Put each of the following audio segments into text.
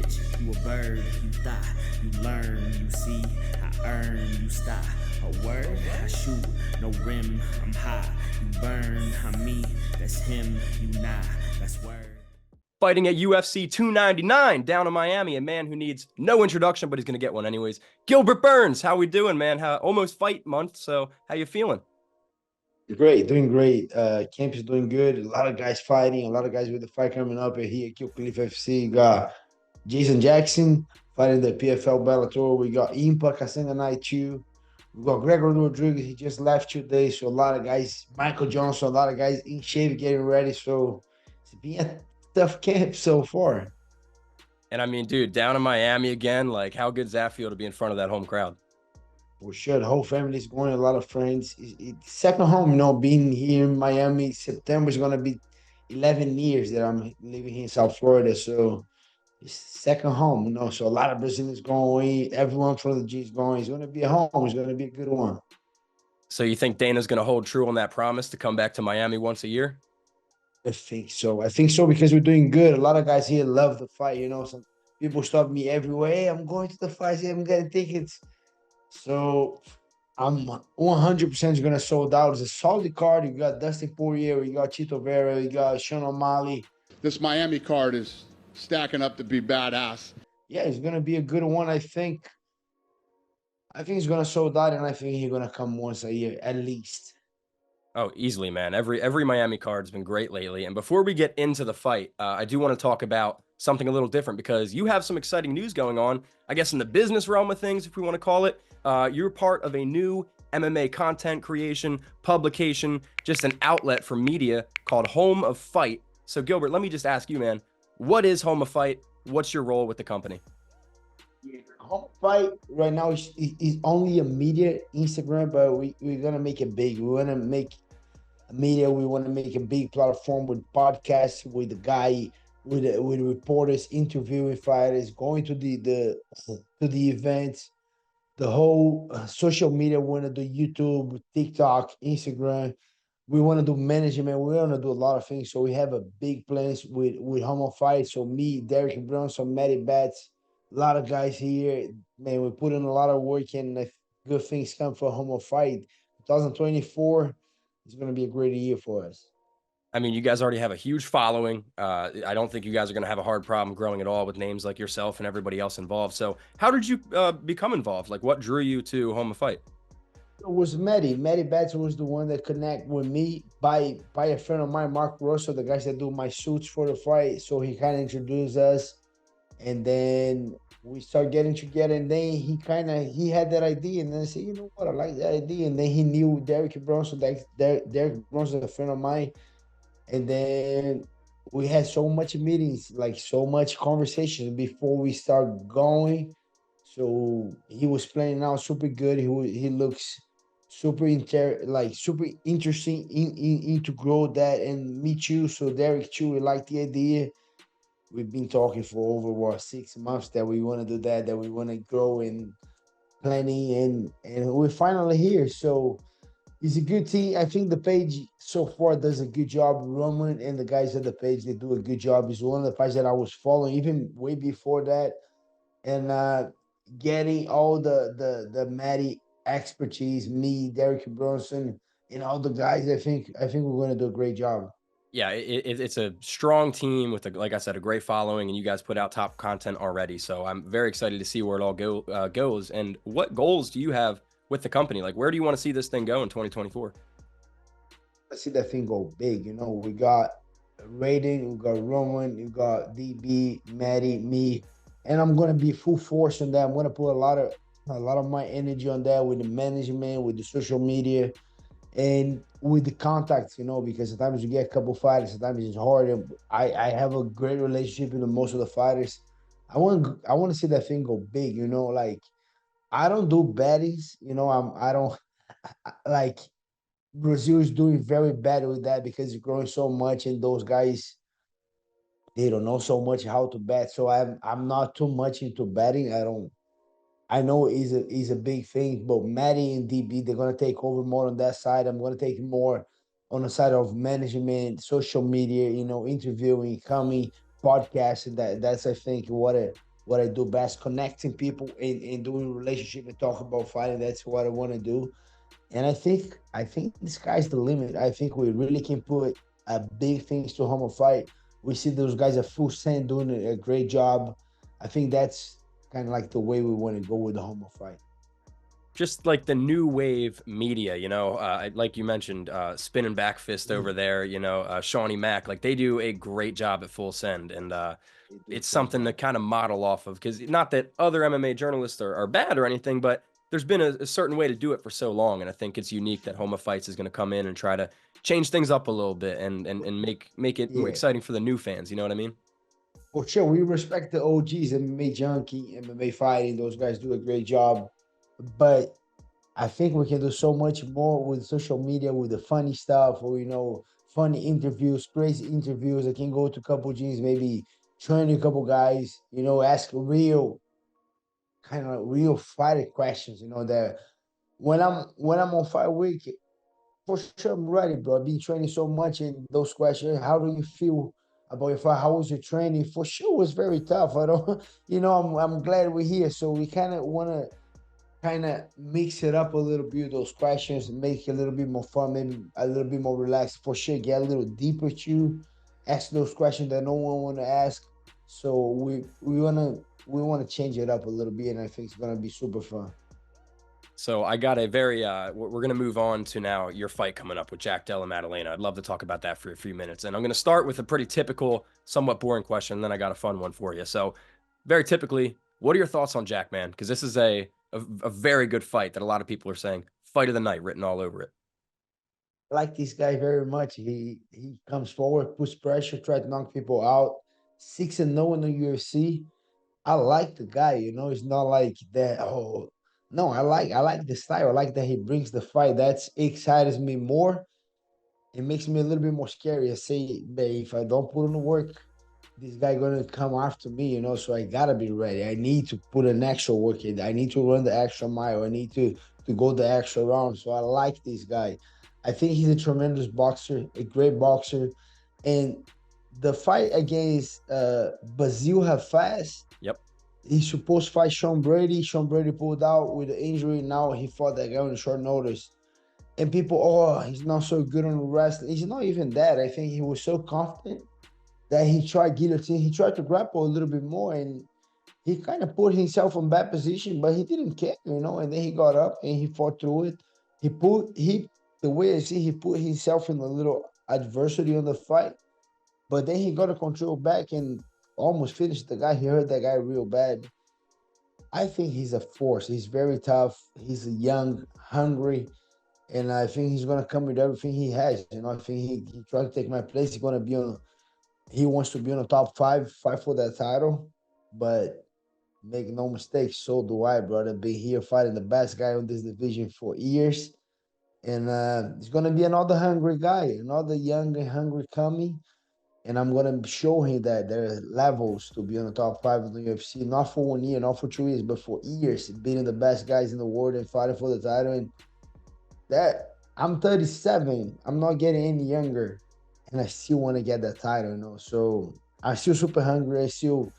bitch, you a bird, you thigh, you learn, you see, I earn, you stop. A word, I shoot, no rim, I'm high, you burn, I'm me, that's him, you nah, that's word. Fighting at UFC 299 down in Miami, a man who needs no introduction, but he's going to get one anyways. Gilbert Burns, how we doing, man? Almost fight month, so how you feeling? Great, doing great. Camp is doing good. A lot of guys fighting, a lot of guys with the fight coming up here. Kill Cliff FC. You got Jason Jackson fighting the PFL Bellator. We got Impa Cassandra Night 2. We got Gregor Rodriguez. He just left 2 days. So a lot of guys, Michael Johnson, a lot of guys in shape getting ready. So it's been a tough camp so far. And I mean, dude, down in Miami again, like how good does that feel to be in front of that home crowd? For sure, the whole family is going. A lot of friends. It's second home, being here in Miami. September is gonna be 11 years that I'm living here in South Florida. So it's second home, So a lot of Brazilians going. Everyone from the G is going. It's gonna be a home. It's gonna be a good one. So you think Dana's going to hold true on that promise to come back to Miami once a year? I think so. I think so because we're doing good. A lot of guys here love the fight. Some people stop me everywhere. Hey, I'm going to the fight. I'm getting tickets. So I'm 100% going to sold out. It's a solid card. You got Dustin Poirier, you got Chito Vera, you got Sean O'Malley. This Miami card is stacking up to be badass. Yeah, it's going to be a good one. I think he's going to sold out, and I think he's going to come once a year at least. Oh, easily, man. Every Miami card's been great lately. And before we get into the fight, I do want to talk about something a little different because you have some exciting news going on, I guess, in the business realm of things, if we want to call it. You're part of a new MMA content creation, publication, just an outlet for media called Home of Fight. So, Gilbert, let me just ask you, man, what is Home of Fight? What's your role with the company? Home of Fight right now is only a media Instagram, but we're going to make it big. We want to make a media. We want to make a big platform with podcasts, with the guy, with reporters interviewing fighters, going to the events. The whole social media, we want to do YouTube, TikTok, Instagram. We want to do management. We want to do a lot of things. So we have a big plans with Home of Fight. So me, Derek Brunson, Matty Betts, a lot of guys here. Man, we put in a lot of work and good things come for Home of Fight. 2024 is going to be a great year for us. I mean, you guys already have a huge following. I don't think you guys are going to have a hard problem growing at all with names like yourself and everybody else involved. So how did you become involved? Like, what drew you to Home of Fight? It was Matty. Matty Betts was the one that connected with me by a friend of mine, Mark Russell, the guys that do my suits for the fight. So he kind of introduced us. And then we started getting together. And then he had that idea. And then I said, you know what, I like that idea. And then he knew Derek Brunson. Derek Brunson is a friend of mine. And then we had so much meetings, like so much conversation before we start going. So he was playing out super good. He looks super super interesting in to grow that, and me too. So Derek too, we like the idea. We've been talking for over 6 months that we want to do that we want to grow and planning, and we're finally here. So it's a good team. I think the page so far does a good job. Roman and the guys at the page, they do a good job. It's one of the pages that I was following even way before that. And getting all the Matty expertise, me, Derek Brunson, and all the guys, I think we're going to do a great job. Yeah, it's a strong team with, like I said, a great following, and you guys put out top content already. So I'm very excited to see where it all goes. And what goals do you have with the company? Like, where do you want to see this thing go in 2024? I see that thing go big. We got Raiden, we got Roman, we got DB, Matty, me, and I'm gonna be full force on that. I'm gonna put a lot of my energy on that with the management, with the social media, and with the contacts. Because sometimes you get a couple fighters, sometimes it's hard. I have a great relationship with most of the fighters. I want to see that thing go big. Like, I don't do baddies. I don't like. Brazil is doing very bad with that because it's growing so much, and those guys, they don't know so much how to bet. So I'm not too much into betting. I know is a big thing, but Matty and DB, they're gonna take over more on that side. I'm gonna take more on the side of management, social media, interviewing, coming, podcast, and that's I think what I do best, connecting people and doing relationship and talk about fighting. That's what I want to do. And I think the sky's the limit. I think we really can put big things to Homo fight. We see those guys at full send doing a great job. I think that's kind of like the way we want to go with the Homo fight. Just like the new wave media, like you mentioned, Spin and Back Fist over there, Shawnee Mack, like they do a great job at Full Send. And it's something to kind of model off of, because not that other MMA journalists are bad or anything, but there's been a certain way to do it for so long. And I think it's unique that Homa Fights is going to come in and try to change things up a little bit and make it more exciting for the new fans. You know what I mean? For sure, we respect the OGs, MMA Junkie, MMA Fighting. Those guys do a great job. But I think we can do so much more with social media, with the funny stuff, or funny interviews, crazy interviews. I can go to a couple gyms, maybe train a couple guys, ask real kind of real fighter questions. That when I'm on fight week, for sure I'm ready, bro. I've been training so much, and those questions: how do you feel about your fight? How was your training? For sure, it was very tough. I don't, I'm glad we're here. So we kind of want to mix it up a little bit, those questions, make it a little bit more fun, maybe a little bit more relaxed. For sure, get a little deeper too, ask those questions that no one want to ask. So we want to change it up a little bit, and I think it's gonna be super fun. So I got a very, we're going to move on to now your fight coming up with Jack Della Maddalena. I'd love to talk about that for a few minutes. And I'm going to start with a pretty typical, somewhat boring question, and then I got a fun one for you. So very typically, what are your thoughts on Jack, man? Because this is a very good fight that a lot of people are saying fight of the night written all over it. I like this guy very much. He comes forward, puts pressure, try to knock people out. 6-0 in the UFC. I like the guy, it's not like that. Oh no, I like the style. I like that he brings the fight. That's excites me more. It makes me a little bit more scary. I say, "Babe, if I don't put in the work, this guy gonna come after me, so I gotta be ready. I need to put an extra work in. I need to run the extra mile. I need to go the extra round. So I like this guy. I think he's a tremendous boxer, a great boxer. And the fight against Basil Hafaz, Yep. he's supposed to fight Sean Brady. Sean Brady pulled out with the injury. Now he fought that guy on short notice. And people, he's not so good on the wrestling. He's not even that. I think he was so confident that he tried guillotine. He tried to grapple a little bit more, and he kind of put himself in bad position, but he didn't care, And then he got up and he fought through it. The way I see, he put himself in a little adversity on the fight, but then he got a control back and almost finished the guy. He hurt that guy real bad. I think he's a force. He's very tough. He's young, hungry, and I think he's gonna come with everything he has. I think he tried to take my place. He's gonna be on. He wants to be on the top fight for that title, but make no mistake, so do I, brother. Been here fighting the best guy on this division for years, and it's gonna be another hungry guy, another young and hungry coming, and I'm gonna show him that there are levels to be on the top five of the UFC, not for 1 year, not for 2 years, but for years, beating the best guys in the world and fighting for the title. And that I'm 37, I'm not getting any younger, and I still want to get that title, So I'm still super hungry. I still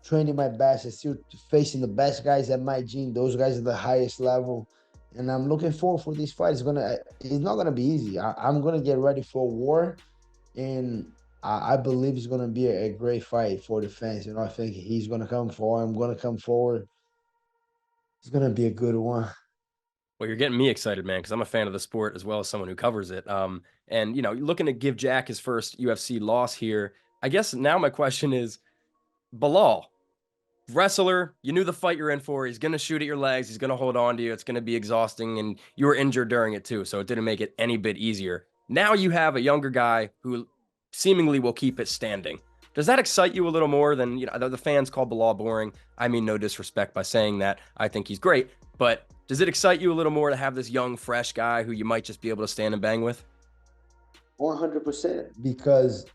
training my best. I still facing the best guys at my gym. Those guys at the highest level, and I'm looking forward for this fight. It's not gonna be easy. I'm gonna get ready for war, and I believe it's gonna be a great fight for the fans. I think he's gonna come forward. I'm gonna come forward. It's gonna be a good one. Well, you're getting me excited, man, because I'm a fan of the sport as well as someone who covers it. And looking to give Jack his first UFC loss here. I guess now my question is, Belal, wrestler, you knew the fight you're in for. He's gonna shoot at your legs. He's gonna hold on to you. It's gonna be exhausting, and you were injured during it too, so it didn't make it any bit easier. Now you have a younger guy who seemingly will keep it standing. Does that excite you a little more than the fans call Belal boring? I mean, no disrespect by saying that. I think he's great, but does it excite you a little more to have this young, fresh guy who you might just be able to stand and bang with? 100%, because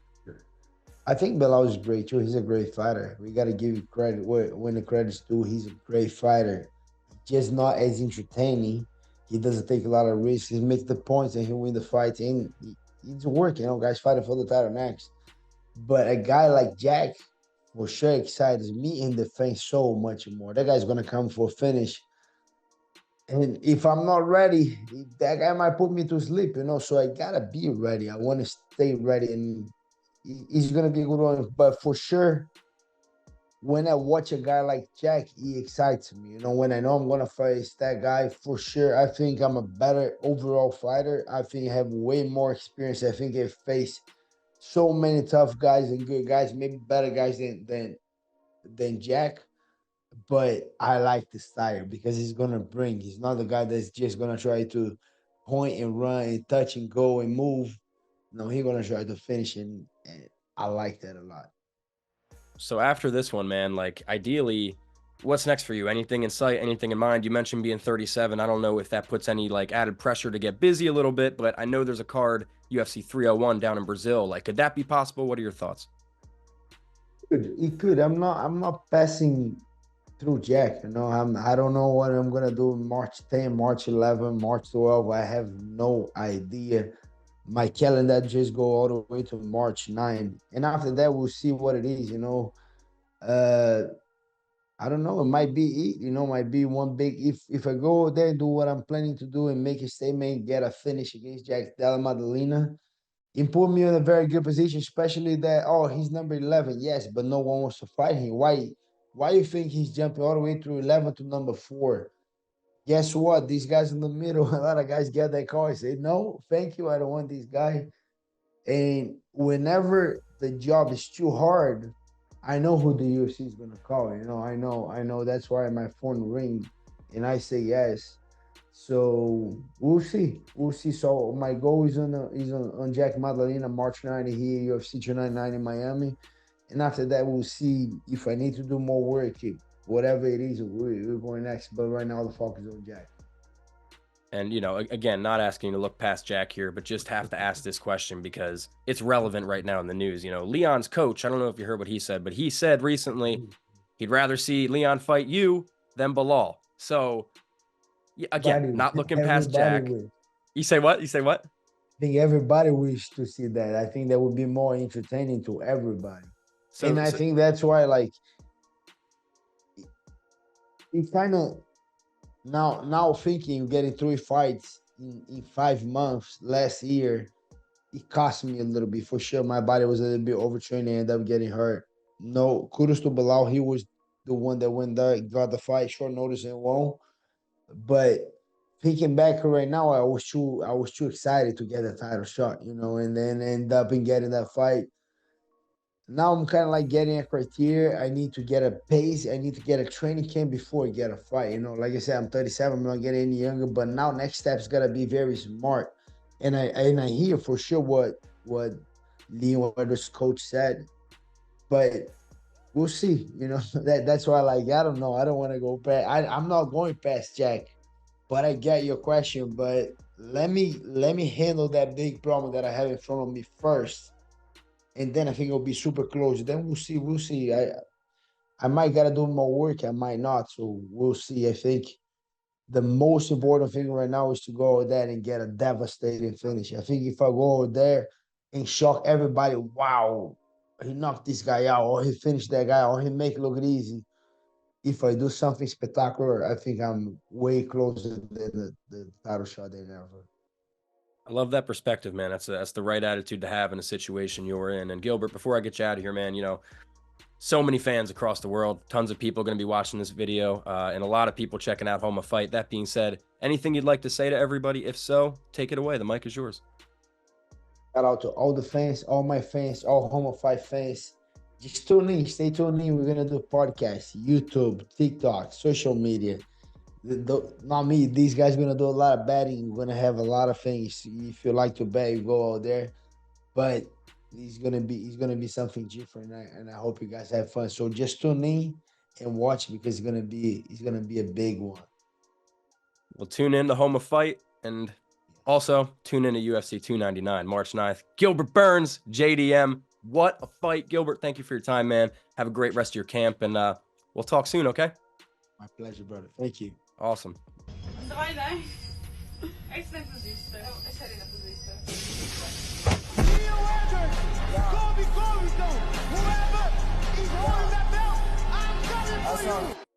I think Belal is great too. He's a great fighter. We got to give you credit when the credit's due. He's a great fighter, just not as entertaining. He doesn't take a lot of risks. He makes the points and he'll win the fight. And he's working, guys fighting for the title next. But a guy like Jack, for sure excites me and the fans so much more. That guy's gonna come for a finish. And if I'm not ready, that guy might put me to sleep, you know. So I gotta be ready. I want to stay ready, and he's gonna be a good one. But for sure, when I watch a guy like Jack, he excites me. You know, when I know I'm gonna face that guy, for sure, I think I'm a better overall fighter. I think I have way more experience. I think I face so many tough guys and good guys, maybe better guys than Jack. But I like the style because he's gonna bring. He's not the guy that's just gonna try to point and run and touch and go and move. No, he's gonna try to finish, and I like that a lot. So after this one, man, like ideally, what's next for you? Anything in sight? Anything in mind? You mentioned being 37. I don't know if that puts any like added pressure to get busy a little bit, but I know there's a card UFC 301 down in Brazil. Like, could that be possible? What are your thoughts? It could. I'm not passing through Jack. You know, I don't know what I'm gonna do March 10, March 11, March 12. I have no idea. My calendar just go all the way to March 9. And after that, we'll see what it is, you know. Uh, I don't know. It might be it, you know, might be one big if I go there and do what I'm planning to do and make a statement, get a finish against Jack Della Maddalena, and put me in a very good position, especially that, oh, he's number 11. Yes, but no one wants to fight him. Why you think he's jumping all the way through 11 to number 4? Guess what? These guys in the middle, a lot of guys get that call and say, no, thank you. I don't want this guy. And whenever the job is too hard, I know who the UFC is gonna call. You know, I know. That's why my phone rings, and I say yes. So we'll see. We'll see. So my goal is on Jack Maddalena, March 9 here, UFC 299 in Miami, and after that we'll see if I need to do more work. Whatever it is, we're going next. But right now the focus is on Jack. And, you know, again, not asking you to look past Jack here, but just have to ask this question because it's relevant right now in the news. You know, Leon's coach, I don't know if you heard what he said, but he said recently he'd rather see Leon fight you than Belal. So, again, not looking past Jack. You say what? You say what? I think everybody wishes to see that. I think that would be more entertaining to everybody. And I think that's why, like, it kind of now thinking getting 3 fights in 5 months last year, it cost me a little bit for sure. My body was a little bit overtrained and ended up getting hurt. No, kudos to Belal. He was the one that went there, got the fight, short notice and won. But thinking back right now, I was too excited to get a title shot, you know, and then end up in getting that fight. Now I'm kind of like getting a criteria. I need to get a pace. I need to get a training camp before I get a fight. You know, like I said, I'm 37. I'm not getting any younger. But now next step's gotta be very smart. And I hear for sure what Leon Edwards' coach said. But we'll see. You know, that's why, like, I don't know. I don't want to go past. I'm not going past Jack. But I get your question. But let me handle that big problem that I have in front of me first. And then I think it'll be super close. Then we'll see. We'll see. I might gotta do more work. I might not. So we'll see. I think the most important thing right now is to go over there and get a devastating finish. I think if I go over there and shock everybody, wow, he knocked this guy out, or he finished that guy, or he make it look easy. If I do something spectacular, I think I'm way closer than the title shot than ever. I love that perspective, man. That's the right attitude to have in a situation you're in. And Gilbert, before I get you out of here, man, you know, so many fans across the world, tons of people going to be watching this video, and a lot of people checking out Home of Fight. That being said, anything you'd like to say to everybody? If so, take it away. The mic is yours. Shout out to all the fans, all my fans, all Home of Fight fans. Just tune in, stay tuned in. We're gonna do podcasts, YouTube, TikTok, social media. Not me. These guys are gonna do a lot of betting. We're gonna have a lot of things. If you like to bet, you go out there. But it's gonna be something different, and I hope you guys have fun. So just tune in and watch because it's gonna be a big one. Well, tune in to Home of Fight, and also tune in to UFC 299, March 9th. Gilbert Burns, JDM. What a fight, Gilbert. Thank you for your time, man. Have a great rest of your camp, and we'll talk soon, okay? My pleasure, brother. Thank you. Awesome. Dawaj, daj. Extra pozicję. Serio na pozicję. Whoever he's holding that belt. I'm coming for you.